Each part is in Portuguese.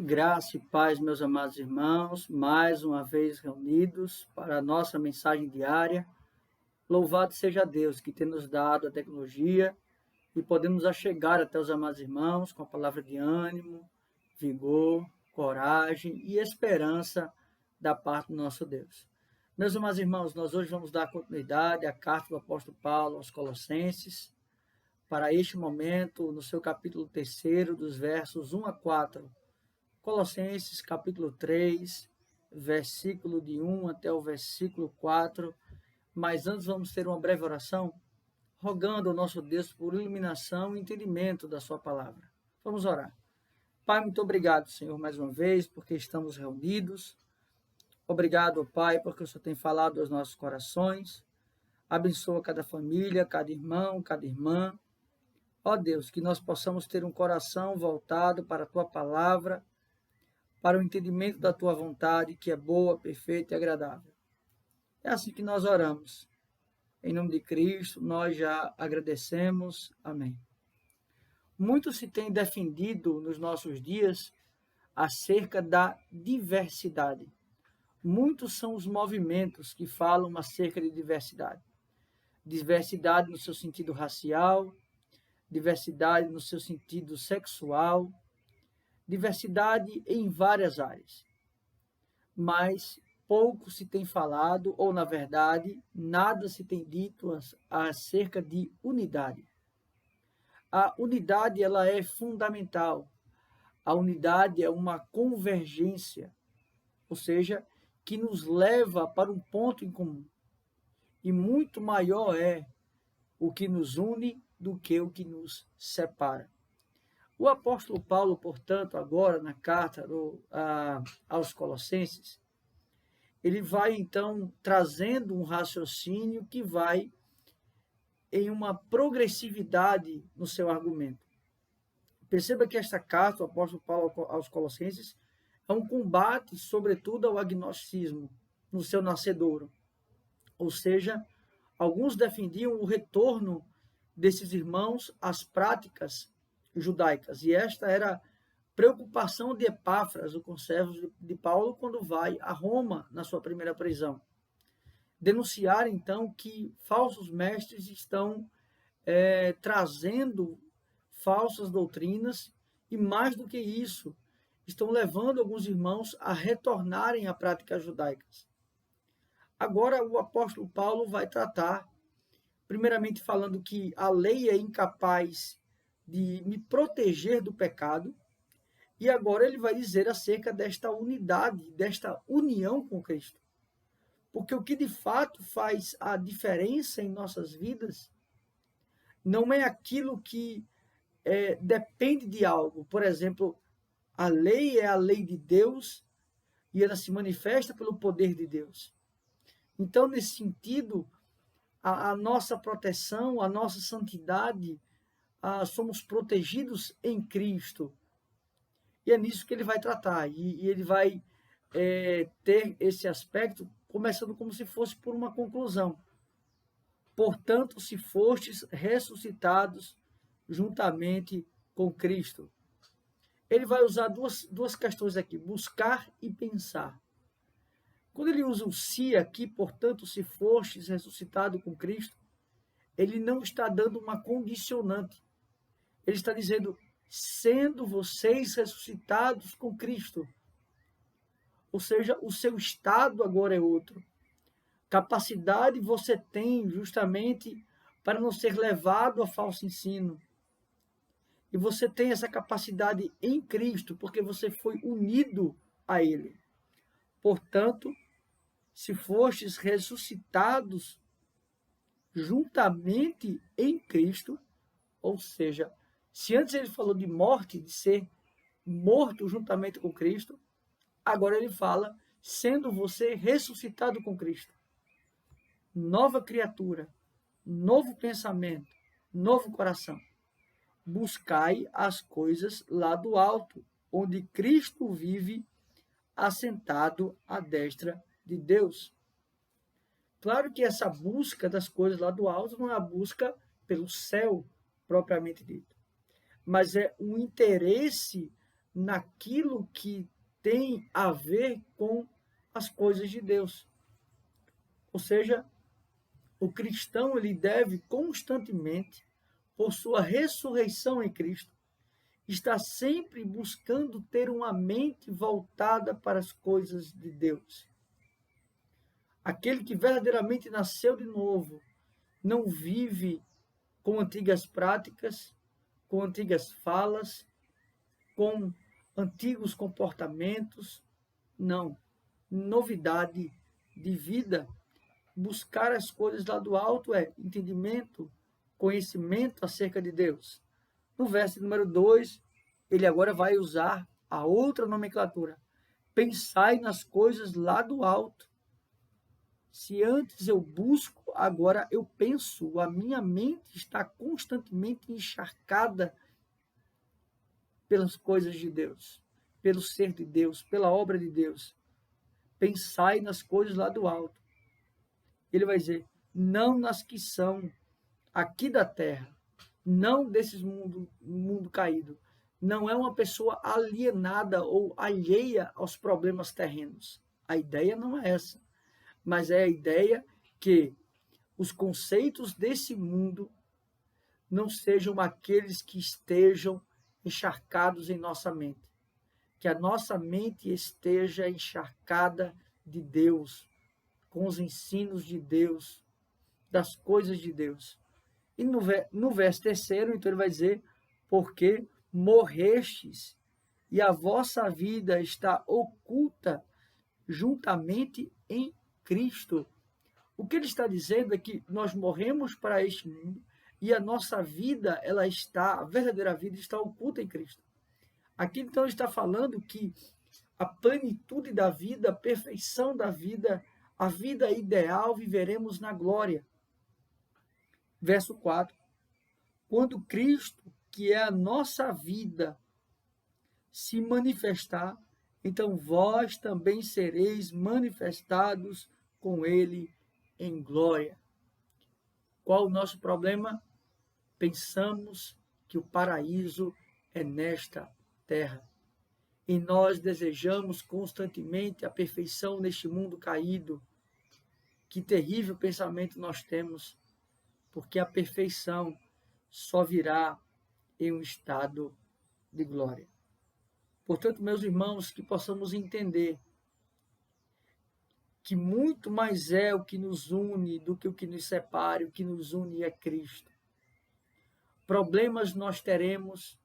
Graça e paz, meus amados irmãos, mais uma vez reunidos para a nossa mensagem diária. Louvado seja Deus que tem nos dado a tecnologia e podemos chegar até os amados irmãos com a palavra de ânimo, vigor, coragem e esperança da parte do nosso Deus. Meus amados irmãos, nós hoje vamos dar continuidade à carta do apóstolo Paulo aos Colossenses, para este momento, no seu capítulo 3, dos versos 1 a 4. Colossenses capítulo 3, versículo de 1 até o versículo 4. Mas antes vamos ter uma breve oração, rogando ao nosso Deus por iluminação e entendimento da sua palavra. Vamos orar. Pai, muito obrigado, Senhor, mais uma vez, porque estamos reunidos. Obrigado, Pai, porque o Senhor tem falado aos nossos corações. Abençoa cada família, cada irmão, cada irmã. Ó Deus, que nós possamos ter um coração voltado para a Tua palavra, para o entendimento da Tua vontade, que é boa, perfeita e agradável. É assim que nós oramos. Em nome de Cristo, nós já agradecemos. Amém. Muito se tem defendido nos nossos dias acerca da diversidade. Muitos são os movimentos que falam acerca de diversidade. Diversidade no seu sentido racial, diversidade no seu sentido sexual, diversidade em várias áreas. Mas pouco se tem falado, ou na verdade, nada se tem dito acerca de unidade. A unidade ela é fundamental. A unidade é uma convergência, ou seja, que nos leva para um ponto em comum. E muito maior é o que nos une do que o que nos separa. O apóstolo Paulo, portanto, agora na carta aos Colossenses, ele vai então trazendo um raciocínio que vai em uma progressividade no seu argumento. Perceba que esta carta, o apóstolo Paulo aos Colossenses, é um combate, sobretudo, ao agnosticismo no seu nascedouro. Ou seja, alguns defendiam o retorno desses irmãos às práticas judaicas. E esta era a preocupação de Epáfras, o conservo de Paulo, quando vai a Roma na sua primeira prisão. Denunciar, então, que falsos mestres estão trazendo falsas doutrinas e, mais do que isso, estão levando alguns irmãos a retornarem a práticas judaicas. Agora, o apóstolo Paulo vai tratar, primeiramente falando que a lei é incapaz de me proteger do pecado, e agora ele vai dizer acerca desta unidade, desta união com Cristo. Porque o que de fato faz a diferença em nossas vidas não é aquilo que depende de algo. Por exemplo, a lei é a lei de Deus e ela se manifesta pelo poder de Deus. Então, nesse sentido, a nossa proteção, a nossa santidade, somos protegidos em Cristo. E é nisso que ele vai tratar. E ele vai ter esse aspecto, começando como se fosse por uma conclusão. Portanto, se fostes ressuscitados juntamente com Cristo. Ele vai usar duas questões aqui, buscar e pensar. Quando ele usa o se aqui, portanto, se fostes ressuscitado com Cristo, ele não está dando uma condicionante. Ele está dizendo, sendo vocês ressuscitados com Cristo. Ou seja, o seu estado agora é outro. Capacidade você tem justamente para não ser levado a falso ensino. E você tem essa capacidade em Cristo, porque você foi unido a Ele. Portanto, se fostes ressuscitados juntamente em Cristo, ou seja, se antes ele falou de morte, de ser morto juntamente com Cristo, agora ele fala, sendo você ressuscitado com Cristo. Nova criatura, novo pensamento, novo coração. Buscai as coisas lá do alto, onde Cristo vive assentado à destra de Deus. Claro que essa busca das coisas lá do alto não é a busca pelo céu, propriamente dito, mas é um interesse naquilo que tem a ver com as coisas de Deus. Ou seja, o cristão ele deve constantemente, por sua ressurreição em Cristo, estar sempre buscando ter uma mente voltada para as coisas de Deus. Aquele que verdadeiramente nasceu de novo não vive com antigas práticas, com antigas falas, com antigos comportamentos. Não. Novidade de vida. Buscar as coisas lá do alto é entendimento, conhecimento acerca de Deus. No verso número 2, ele agora vai usar a outra nomenclatura. Pensai nas coisas lá do alto. Se antes eu busco, agora eu penso. A minha mente está constantemente encharcada pelas coisas de Deus, pelo ser de Deus, pela obra de Deus. Pensai nas coisas lá do alto. Ele vai dizer, não nas que são aqui da terra, não desses mundo caído. Não é uma pessoa alienada ou alheia aos problemas terrenos. A ideia não é essa, mas é a ideia que os conceitos desse mundo não sejam aqueles que estejam encharcados em nossa mente. Que a nossa mente esteja encharcada de Deus, com os ensinos de Deus, das coisas de Deus. E no verso 3, então ele vai dizer, porque morrestes e a vossa vida está oculta juntamente em Cristo. O que ele está dizendo é que nós morremos para este mundo e a nossa vida, a verdadeira vida está oculta em Cristo. Aqui então ele está falando que a plenitude da vida, a perfeição da vida, a vida ideal viveremos na glória. Verso 4. Quando Cristo, que é a nossa vida, se manifestar, então vós também sereis manifestados com ele em glória. Qual o nosso problema? Pensamos que o paraíso é nesta terra. E nós desejamos constantemente a perfeição neste mundo caído. Que terrível pensamento nós temos, porque a perfeição só virá em um estado de glória. Portanto, meus irmãos, que possamos entender que muito mais é o que nos une do que o que nos separa, o que nos une é Cristo. Problemas nós teremos,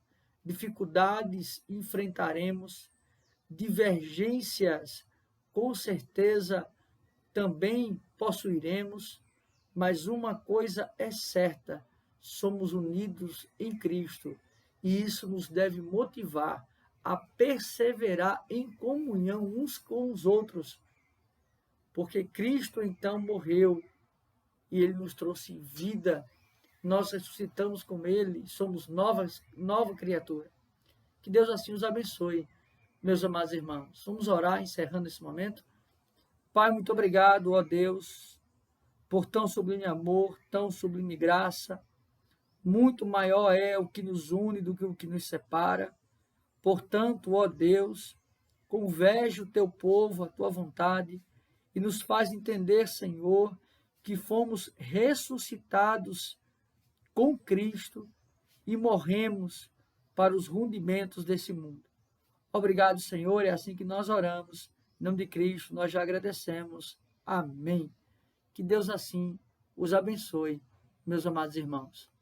dificuldades enfrentaremos, divergências com certeza também possuiremos, mas uma coisa é certa, somos unidos em Cristo e isso nos deve motivar a perseverar em comunhão uns com os outros, porque Cristo então morreu e ele nos trouxe vida, nós ressuscitamos com ele, somos nova criatura. Que Deus assim os abençoe, meus amados irmãos. Vamos orar, encerrando esse momento. Pai, muito obrigado, ó Deus, por tão sublime amor, tão sublime graça. Muito maior é o que nos une do que o que nos separa. Portanto, ó Deus, converge o teu povo à tua vontade e nos faz entender, Senhor, que fomos ressuscitados com Cristo e morremos para os rudimentos desse mundo. Obrigado, Senhor, é assim que nós oramos. Em nome de Cristo, nós já agradecemos. Amém. Que Deus assim os abençoe, meus amados irmãos.